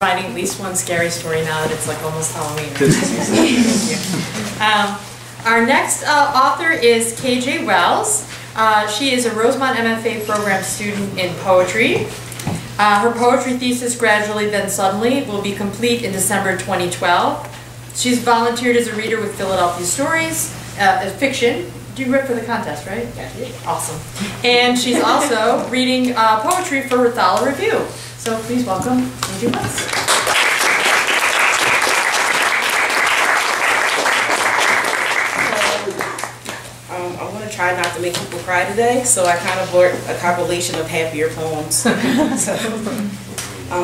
Writing at least one scary story now that it's like almost Halloween. Our next author is KJ Wells. She is a Rosemont MFA program student in poetry. Her poetry thesis, Gradually Then Suddenly, will be complete in December 2012. She's volunteered as a reader with Philadelphia Stories, fiction. You wrote for the contest, right? Yeah. Awesome. And she's also reading poetry for Ruthala Review. So please welcome KJ Wells. I'm going to try not to make people cry today, so I kind of wrote a compilation of happier poems.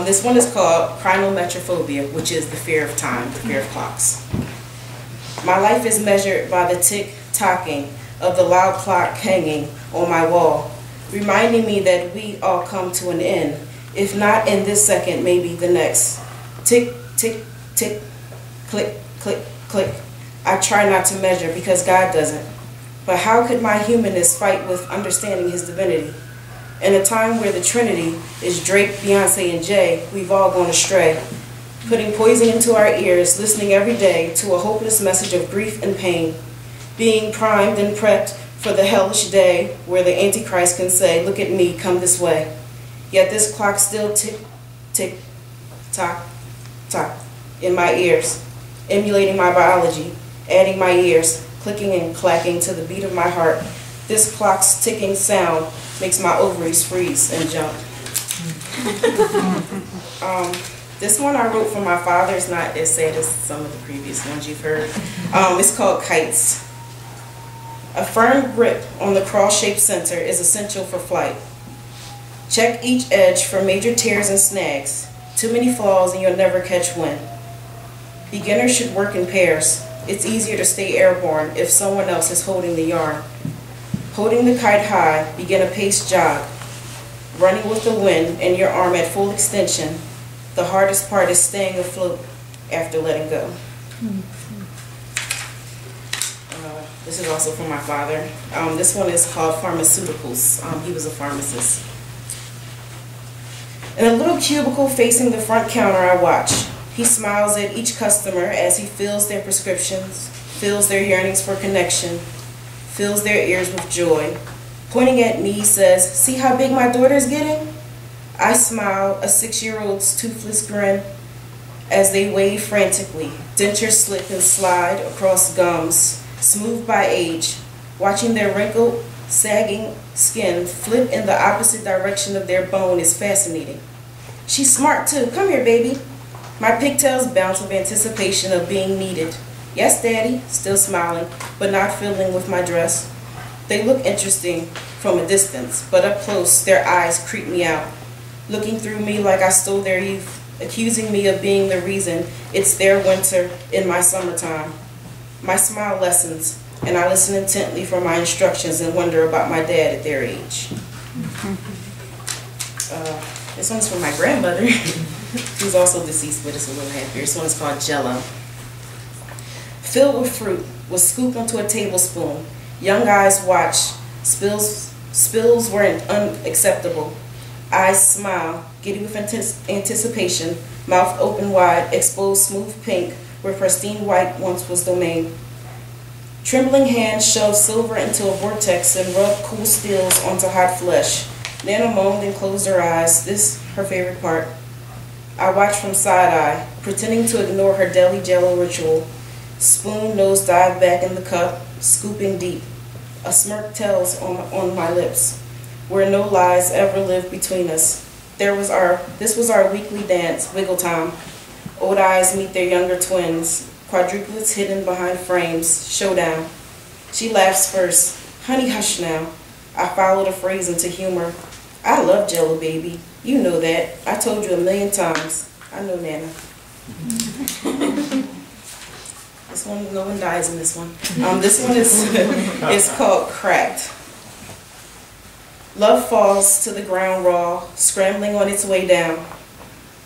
This one is called Chronometrophobia, which is the fear of time, the fear of clocks. My life is measured by the tick-tocking of the loud clock hanging on my wall, reminding me that we all come to an end, if not in this second, maybe the next. Tick, tick, tick, click, click, click. I try not to measure because God doesn't. But how could my humanness fight with understanding his divinity? In a time where the Trinity is Drake, Beyonce, and Jay, we've all gone astray, putting poison into our ears, listening every day to a hopeless message of grief and pain, being primed and prepped for the hellish day where the Antichrist can say, look at me, come this way. Yet this clock still tick, tick, tock, tock in my ears, emulating my biology, adding my ears, clicking and clacking to the beat of my heart. This clock's ticking sound makes my ovaries freeze and jump. This one I wrote for my father. It's not as sad as some of the previous ones you've heard. It's called Kites. A firm grip on the cross-shaped center is essential for flight. Check each edge for major tears and snags. Too many flaws and you'll never catch wind. Beginners should work in pairs. It's easier to stay airborne if someone else is holding the yarn. Holding the kite high, begin a pace jog. Running with the wind and your arm at full extension. The hardest part is staying afloat after letting go. This is also from my father. This one is called Pharmaceuticals. He was a pharmacist. In a little cubicle facing the front counter, I watch. He smiles at each customer as he fills their prescriptions, fills their yearnings for connection, fills their ears with joy. Pointing at me, he says, see how big my daughter's getting? I smile, a 6-year-old's toothless grin, as they wave frantically, dentures slip and slide across gums, smoothed by age, watching their wrinkled, sagging skin flip in the opposite direction of their bone is fascinating. She's smart too. Come here, baby. My pigtails bounce with anticipation of being needed. Yes, Daddy, still smiling, but not fiddling with my dress. They look interesting from a distance, but up close, their eyes creep me out, looking through me like I stole their youth, accusing me of being the reason it's their winter in my summertime. My smile lessens, and I listen intently for my instructions and wonder about my dad at their age. This one's from my grandmother, who's also deceased, but it's a little happier. This one's called Jello. Filled with fruit, was scooped onto a tablespoon. Young eyes watch. Spills weren't unacceptable. Eyes smile, giddy with anticipation, mouth open wide, exposed smooth pink, where pristine white once was domain. Trembling hands shoved silver into a vortex and rubbed cool steels onto hot flesh. Nana moaned and closed her eyes, this her favorite part. I watched from side-eye, pretending to ignore her deli jello ritual. Spoon nose dive back in the cup, scooping deep. A smirk tells on my lips, where no lies ever lived between us. This was our weekly dance, wiggle time. Old eyes meet their younger twins, quadruplets hidden behind frames, showdown. She laughs first, honey hush now. I follow the phrase into humor. I love Jello, baby. You know that. I told you 1,000,000 times. I know, Nana. This one, no one dies in this one. This one is called Cracked. Love falls to the ground raw, scrambling on its way down.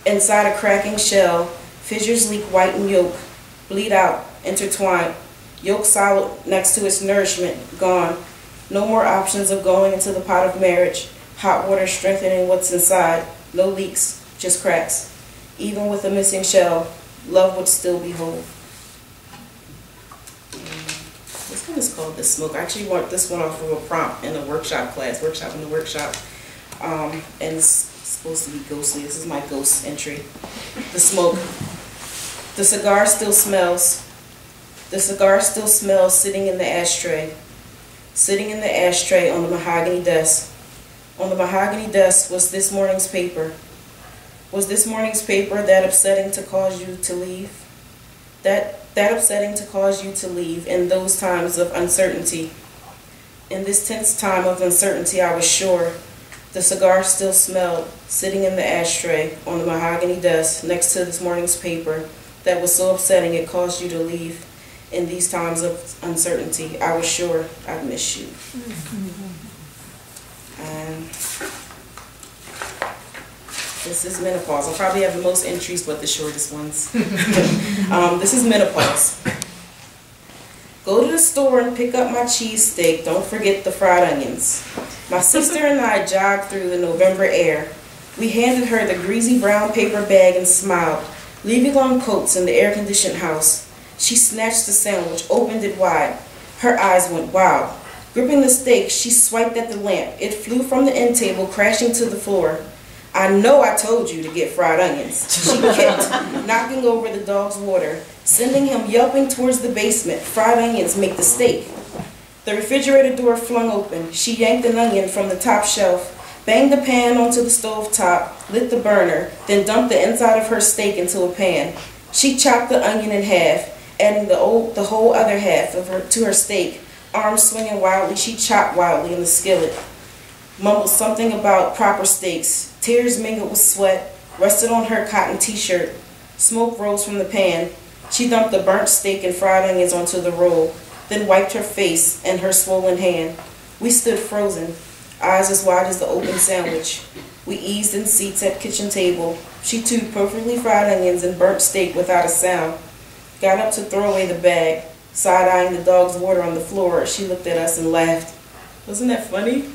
Inside a cracking shell, fissures leak white and yolk, bleed out, intertwined. Yolk solid next to its nourishment, gone. No more options of going into the pot of marriage. Hot water strengthening what's inside. No leaks, just cracks. Even with a missing shell, love would still be whole. This one is called The Smoke. I actually want this one off of a prompt in a workshop class, workshop in the workshop. And it's supposed to be ghostly. This is my ghost entry. The smoke. The cigar still smells. The cigar still smells sitting in the ashtray. Sitting in the ashtray on the mahogany desk. On the mahogany desk was this morning's paper. Was this morning's paper that upsetting to cause you to leave? That upsetting to cause you to leave in those times of uncertainty. In this tense time of uncertainty, I was sure the cigar still smelled, sitting in the ashtray on the mahogany desk next to this morning's paper that was so upsetting it caused you to leave. In these times of uncertainty, I was sure I'd miss you. And this is menopause. I'll probably have the most entries, but the shortest ones. This is menopause. Go to the store and pick up my cheesesteak. Don't forget the fried onions. My sister and I jogged through the November air. We handed her the greasy brown paper bag and smiled, leaving on coats in the air-conditioned house. She snatched the sandwich, opened it wide. Her eyes went wild. Gripping the steak, she swiped at the lamp. It flew from the end table, crashing to the floor. I know I told you to get fried onions. She kicked, knocking over the dog's water, sending him yelping towards the basement. Fried onions make the steak. The refrigerator door flung open. She yanked an onion from the top shelf, banged the pan onto the stove top, lit the burner, then dumped the inside of her steak into a pan. She chopped the onion in half, adding the whole other half to her steak. Arms swinging wildly, she chopped wildly in the skillet. Mumbled something about proper steaks. Tears mingled with sweat rested on her cotton t-shirt. Smoke rose from the pan. She dumped the burnt steak and fried onions onto the roll, then wiped her face and her swollen hand. We stood frozen, eyes as wide as the open sandwich. We eased in seats at kitchen table. She chewed perfectly fried onions and burnt steak without a sound. Got up to throw away the bag, side-eyeing the dog's water on the floor. She looked at us and laughed. Wasn't that funny?